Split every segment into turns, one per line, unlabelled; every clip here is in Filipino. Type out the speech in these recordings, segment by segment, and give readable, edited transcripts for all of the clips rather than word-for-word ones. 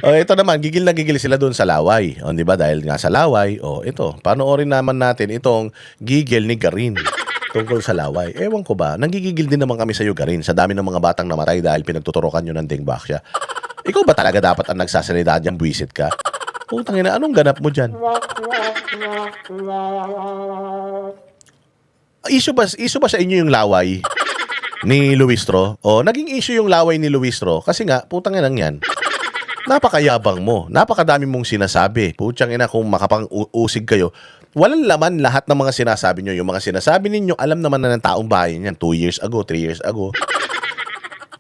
O ito naman, gigil na gigil sila doon sa laway. O, di ba? Dahil nga sa laway, ito, panoorin naman natin itong gigil ni Garin tungkol sa laway. Ewan ko ba, nanggigigil din naman kami sa iyo, Garin, sa dami ng mga batang namatay dahil pinagtuturokan nyo ng dengbaksya. Ikaw ba talaga dapat ang nagsasalita dyan, buwisit ka? Putang ina, anong ganap mo dyan? Issue ba sa inyo yung laway ni Luistro? O, naging issue yung laway ni Luistro kasi nga, putang ina yan. Napakayabang mo. Napakadami mong sinasabi. Putyang ina, kung makapang-usig kayo, walang laman lahat ng mga sinasabi nyo. Yung mga sinasabi ninyo, alam naman na ng taong bayan yan. 2 years ago, 3 years ago.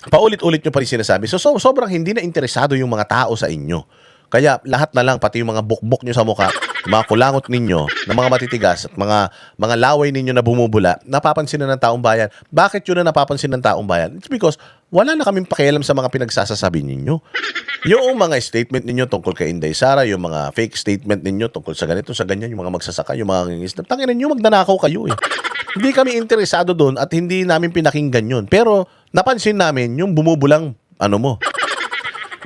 Paulit-ulit nyo pa rin sinasabi. So, sobrang hindi na interesado yung mga tao sa inyo. Kaya lahat na lang, pati yung mga bukbok nyo sa mukha, mga kulangot ninyo, na mga matitigas, at mga laway ninyo na bumubula, napapansin na ng taong bayan. Bakit yun na napapansin ng taong bayan? It's because wala na kaming pakialam sa mga pinagsasasabi ninyo. Yung mga statement ninyo tungkol kay Inday Sara, yung mga fake statement ninyo tungkol sa ganito, sa ganyan, yung mga magsasaka, yung mga ngingisnap, tangina nyo, magnanakaw kayo eh. Hindi kami interesado doon at hindi namin pinakinggan yun. Pero napansin namin yung bumubulang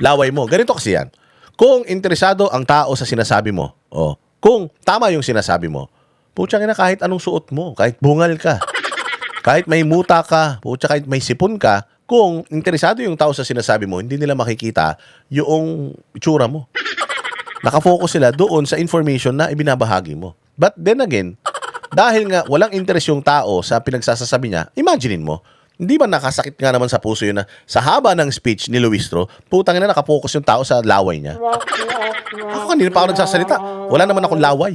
laway mo. Ganito kasi yan. Kung interesado ang tao sa sinasabi mo, kung tama yung sinasabi mo, putsang ina, kahit anong suot mo, kahit bungal ka, kahit may muta ka, kahit may sipon ka, kung interesado yung tao sa sinasabi mo, hindi nila makikita yung itsura mo. Nakafocus sila doon sa information na ibinabahagi mo. But then again, dahil nga walang interest yung tao sa pinagsasasabi niya, imaginein mo, hindi ba nakasakit nga naman sa puso yun na sa haba ng speech ni Luistro, putang ina, nakapokus yung tao sa laway niya. Ako kanina pa ako nagsasalita. Wala naman akong laway.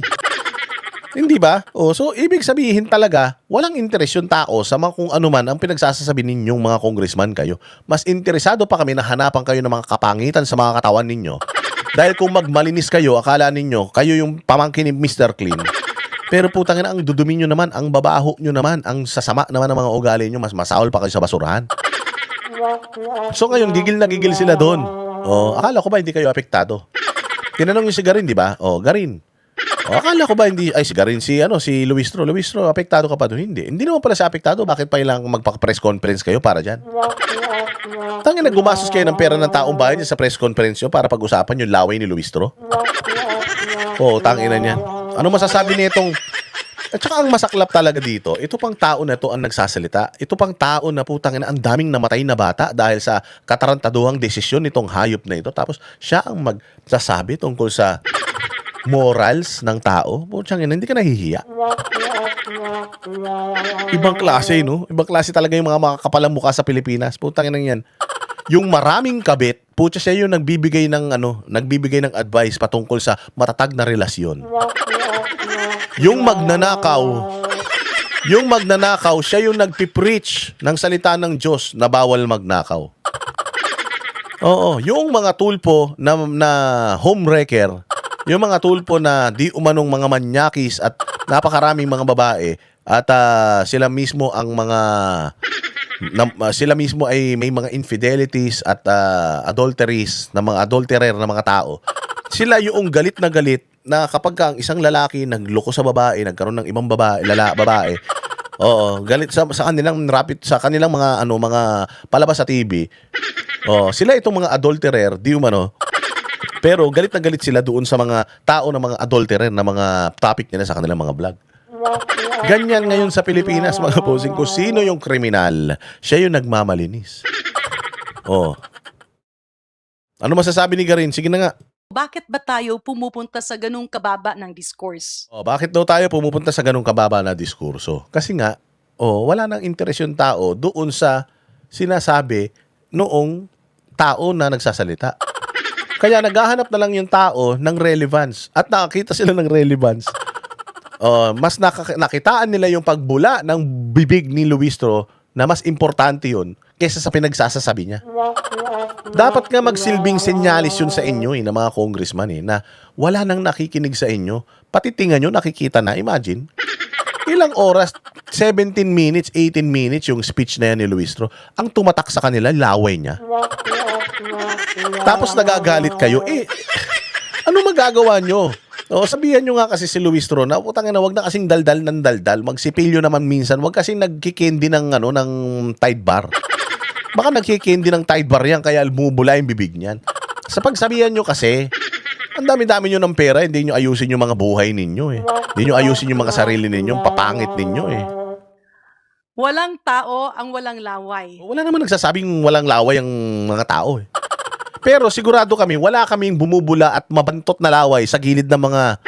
Hindi ba? So, ibig sabihin talaga, walang interest yung tao sa mga kung ano man ang pinagsasasabi ninyong mga congressman kayo. Mas interesado pa kami na hanapan kayo ng mga kapangitan sa mga katawan ninyo. Dahil kung magmalinis kayo, akala ninyo, kayo yung pamangkin ni Mr. Clean. Pero putang ina, ang dudumi nyo naman, ang babaho nyo naman, ang sasama naman ng mga ugali nyo, mas masaol pa kayo sa basurahan. So ngayon, gigil na gigil sila doon. Akala ko ba hindi kayo apektado? Tinanong nyo si Garin, di ba? Garin. Akala ko ba hindi, si Garin, si Luistro. Luistro, apektado ka pa doon? Hindi naman pala siya apektado. Bakit pa ilang magpa-press conference kayo para dyan? Tangina, gumastos kayo ng pera ng taong bayan sa press conference nyo para pag-usapan yung laway ni Luistro? Tangina niyan. Ano masasabi nitong... At saka ang masaklap talaga dito, ito pang tao na to ang nagsasalita. Ito pang tao na putang ina, ang daming namatay na bata dahil sa katarantaduhang desisyon nitong hayop na ito. Tapos siya ang magsasabi tungkol sa morals ng tao. Putang ina, hindi ka nahihiya. Ibang klase, no? Ibang klase talaga yung mga makakapalang mukha sa Pilipinas. Putang ina yan. Yung maraming kabit, putya siya yung nagbibigay ng advice patungkol sa matatag na relasyon. Yung magnanakaw, siya yung nagpipreach ng salita ng Diyos na bawal magnakaw. Yung mga tulpo na homewrecker, yung mga tulpo na di umanong mga manyakis at napakaraming mga babae at sila mismo ay may mga infidelities at adulteries na mga adulterer na mga tao. Sila yung galit na kapag ang isang lalaki nagloko sa babae, nagkaroon ng ibang babae, galit sa kanilang mga palabas sa TV. Sila itong mga adulterer, di umano. Pero galit na galit sila doon sa mga tao na mga adulterer na mga topic nila sa kanilang mga vlog. Ganyan ngayon sa Pilipinas, mga posing ko. Sino yung kriminal? Siya yung nagmamalinis. Ano masasabi ni Garin? Sige na nga.
Bakit ba tayo pumupunta sa ganung kababa ng discourse?
Bakit daw tayo pumupunta sa ganung kababa na diskurso? Kasi nga, wala nang interes yung tao doon sa sinasabi noong tao na nagsasalita. Kaya naghahanap na lang yung tao ng relevance at nakakita sila ng relevance. Mas nakitaan nila yung pagbula ng bibig ni Luistro na mas importante yun kaysa sa pinagsasasabi niya. Dapat nga magsilbing senyalis yun sa inyo na mga congressman na wala nang nakikinig sa inyo. Pati tingnan nyo, nakikita na. Imagine, ilang oras, 17 minutes, 18 minutes yung speech na yan ni Luistro. Ang tumatak sa kanila, laway niya. Tapos nagagalit kayo. Ano magagawa nyo? Sabihan nyo nga kasi si Luistro na putangina, wag na kasing daldal ng daldal, magsipilyo naman minsan, wag kasing nagkikendi ng Tide Bar. Baka nagkikendi ng Tide Bar yan kaya bumubula yung bibig niyan. Sa pagsabihan nyo kasi, ang dami-dami nyo ng pera, hindi nyo ayusin yung mga buhay ninyo eh. Hindi nyo ayusin yung mga sarili ninyo, yung papangit ninyo eh.
Walang tao ang walang laway.
Wala naman nagsasabing walang laway ang mga tao eh. Pero sigurado kami, wala kaming bumubula at mabantot na laway sa gilid ng mga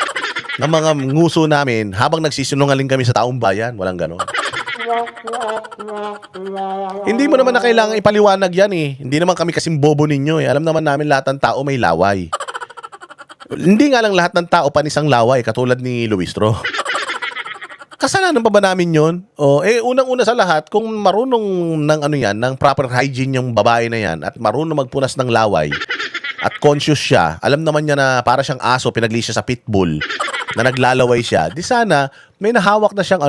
nguso namin habang nagsisinungaling kami sa taong bayan. Walang ganon. Hindi mo naman na kailangan ipaliwanag yan eh. Hindi naman kami kasing bobo ninyo eh. Alam naman namin lahat ng tao may laway. Hindi nga lang lahat ng tao panisang laway katulad ni Luistro. Kasalanan pa ba namin yun? Unang-una sa lahat, kung marunong ng proper hygiene yung babae na yan at marunong magpunas ng laway at conscious siya, alam naman niya na para siyang aso, pinagli siya sa pitbull, na naglalaway siya, di sana may nahawak na siyang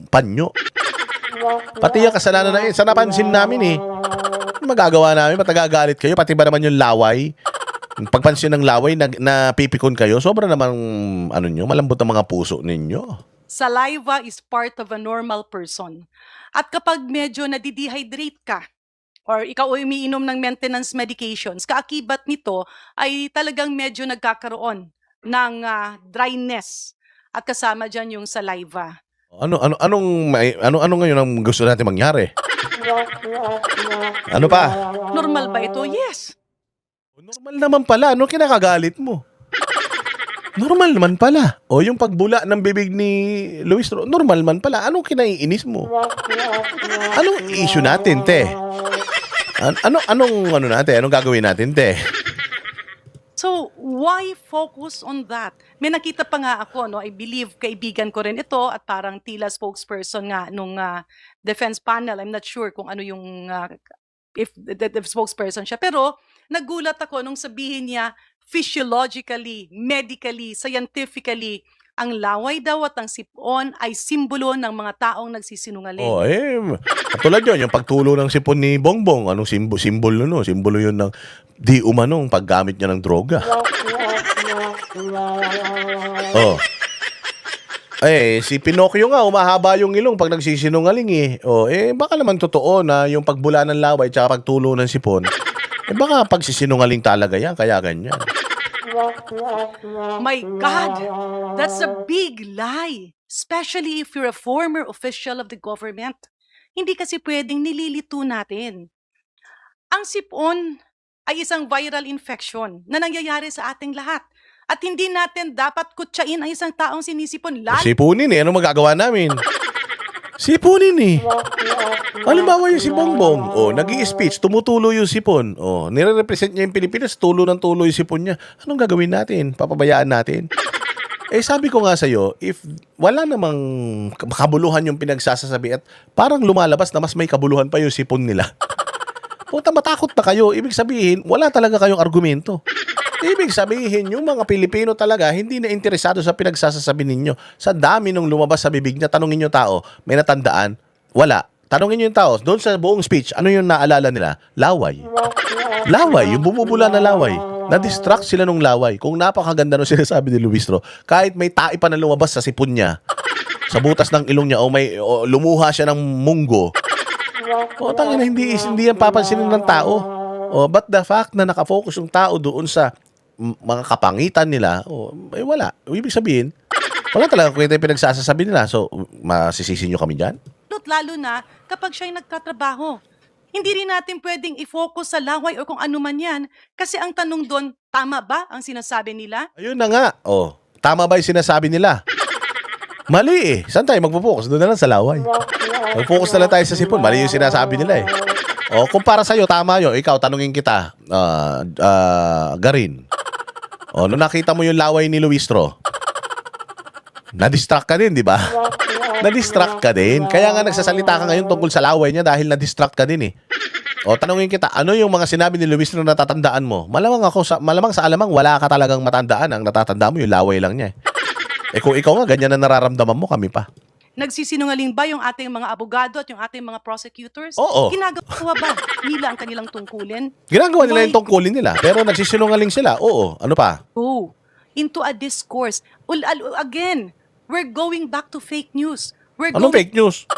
panyo. Pati yung kasalanan na yun, sa napansin namin eh. Magagawa namin, matagagalit kayo, pati ba naman yung laway? Pagpansin ng laway, napipikon kayo, sobra namang malambot ang mga puso ninyo.
Saliva is part of a normal person. At kapag medyo nadidehydrate ka, or ikaw ay umiinom ng maintenance medications, kaakibat nito ay talagang medyo nagkakaroon ng dryness. At kasama dyan yung saliva.
Ano ngayon ang gusto natin mangyari? Ano pa?
Normal ba ito? Yes.
Normal naman pala. Ano kinakagalit mo? Normal naman pala. O yung pagbula ng bibig ni Luistro, normal man pala. Anong kinaiinis mo? Anong issue natin, te? Anong gagawin natin, te?
So, why focus on that? May nakita pa nga ako, I believe kaibigan ko rin ito at parang tila spokesperson nga nung defense panel. I'm not sure kung ano yung, if the spokesperson siya. Pero, nagulat ako nung sabihin niya, physiologically, medically, scientifically, ang laway daw at ang sipon ay simbolo ng mga taong nagsisinungaling.
Katulad yun, yung pagtulo ng sipon ni Bongbong, anong simbolo no? Simbolo yun ng di umanong paggamit niya ng droga. Si Pinocchio nga, umahaba yung ilong pag nagsisinungaling eh. Baka naman totoo na yung pagbula ng laway tsaka pagtulo ng sipon, baka pagsisinungaling talaga yan, kaya ganyan.
My God, that's a big lie. Especially if you're a former official of the government. Hindi kasi pwedeng nililito natin. Ang sipon ay isang viral infection na nangyayari sa ating lahat. At hindi natin dapat kutsain ang isang taong sinisipon.
Sipunin eh, ano magagawa namin? Sipunin eh. Halimbawa yung si Bongbong, nag-i-speech, tumutulo yung sipon. Nire-represent niya yung Pilipinas, tulo ng tulo yung sipon niya. Anong gagawin natin? Papabayaan natin? Sabi ko nga sa'yo, if wala namang kabuluhan yung pinagsasasabi at parang lumalabas na mas may kabuluhan pa yung sipon nila. Matakot na kayo. Ibig sabihin, wala talaga kayong argumento. Ibig sabihin, yung mga Pilipino talaga hindi na interesado sa pinagsasasabi ninyo. Sa dami nung lumabas sa bibig niya, tanongin nyo tao, may natandaan? Wala. Tanongin nyo yung tao, doon sa buong speech, ano yung naalala nila? Laway. Laway, yung bumubula na laway. Na-distract sila nung laway. Kung napakaganda nung sinasabi ni Luistro, kahit may tae pa na lumabas sa sipon niya, sa butas ng ilong niya, lumuha siya ng munggo, tangina, hindi yan papansinin ng tao. But the fact na nakafocus yung tao doon sa mga kapangitan nila, wala. Ibig sabihin, wala talaga kwenta yung pinagsasasabi nila. So, masisisi nyo kami dyan?
Lalo na kapag siya'y nagtatrabaho. Hindi rin natin pwedeng i-focus sa laway o kung ano man yan. Kasi ang tanong doon, tama ba ang sinasabi nila?
Ayun na nga. Tama ba yung sinasabi nila? Mali eh. Saan tayo magpo-focus? Doon na lang sa laway. Mag-focus na lang tayo sa sipon. Mali yung sinasabi nila eh. Kung para sa'yo, tama yun. Ikaw, tanungin kita, Garin. Nung nakita mo yung laway ni Luistro, na-distract ka din, di ba? Na-distract ka din. Kaya nga nagsasalita ka ngayon tungkol sa laway niya dahil na-distract ka din eh. Tanungin kita, ano yung mga sinabi ni Luistro na natatandaan mo? Malamang sa alamang, wala ka talagang matandaan. Ang natatandaan mo, yung laway lang niya eh. Kung ikaw nga, ganyan na nararamdaman mo, kami pa.
Nagsisinungaling ba yung ating mga abogado at yung ating mga prosecutors?
Oo.
Ginagawa ba nila ang kanilang tungkulin?
Ginagawa nila yung tungkulin nila, pero nagsisinungaling sila. Oo. Ano pa?
Go into a discourse. Again, we're going back to fake news.
Anong fake news?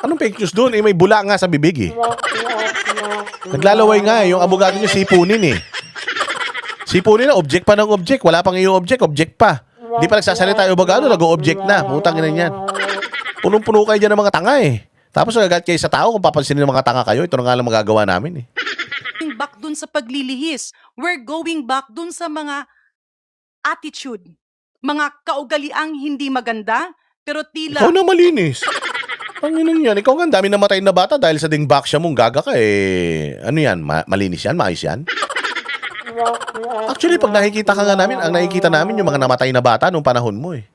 Anong fake news doon? May bula nga sa bibig eh. Naglalaway nga yung abogado niyo sipunin eh. Sipunin na, object pa ng object. Wala pang iyo object pa. Di pa nagsasalita yung bagano, nag-object na. Putang ina yan. Punong-puno kayo dyan ng mga tanga eh. Tapos nagagat kayo sa tao kung papansinin ng mga tanga kayo. Ito na nga lang magagawa namin eh.
Going back dun sa paglilihis. We're going back dun sa mga attitude. Mga kaugaliang hindi maganda, pero tila
Ikaw na malinis. Ang inang yan. Ikaw nga, ang dami namatay na bata dahil sa dingback siya mong gaga ka eh. Ano yan? Malinis yan? Maayos yan? Actually, pag nakikita ka nga namin, ang nakikita namin yung mga namatay na bata nung panahon mo eh.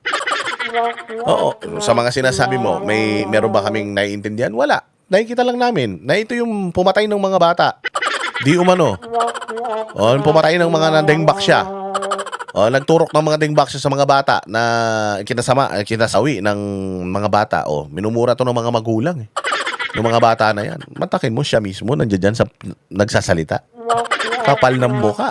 Oo. Sa mga sinasabi mo, meron ba kaming naiintindihan? Wala. Nakikita lang namin na ito yung pumatay ng mga bata. Di umano. O, yung pumatay ng mga dingback siya. O, nagturok ng mga dingback siya sa mga bata na kinasawi ng mga bata. O, minumura to ng mga magulang eh. Yung mga bata na yan. Matakin mo siya mismo, nandiyan dyan sa nagsasalita. Kapal ng muka.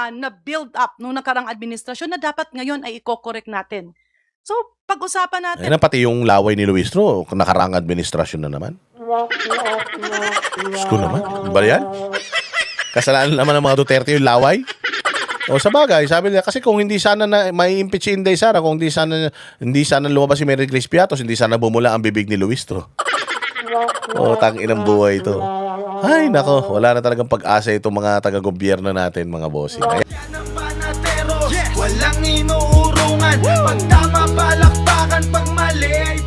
na build up nung nakarang administrasyon na dapat ngayon ay i-correct natin. So, pag-usapan natin.
Ayun na pati yung laway ni Luistro, nakaraang administrasyon na naman. Diyos ko naman. Ba yan? Kasalanan naman ng mga Duterte yung laway? O sa bagay, sabi nila, kasi kung hindi sana na may impeach si Inday Sara, kung hindi sana lumabas si Mary Grace Piatos, hindi sana bumula ang bibig ni Luistro. O, tangin ang buhay ito. Ay, nako, wala na talagang pag-asa itong mga taga-gobyerno natin, mga bossing.
Yan ang panatero, walang inuurungan. Pag tama palakpakan, pag mali ay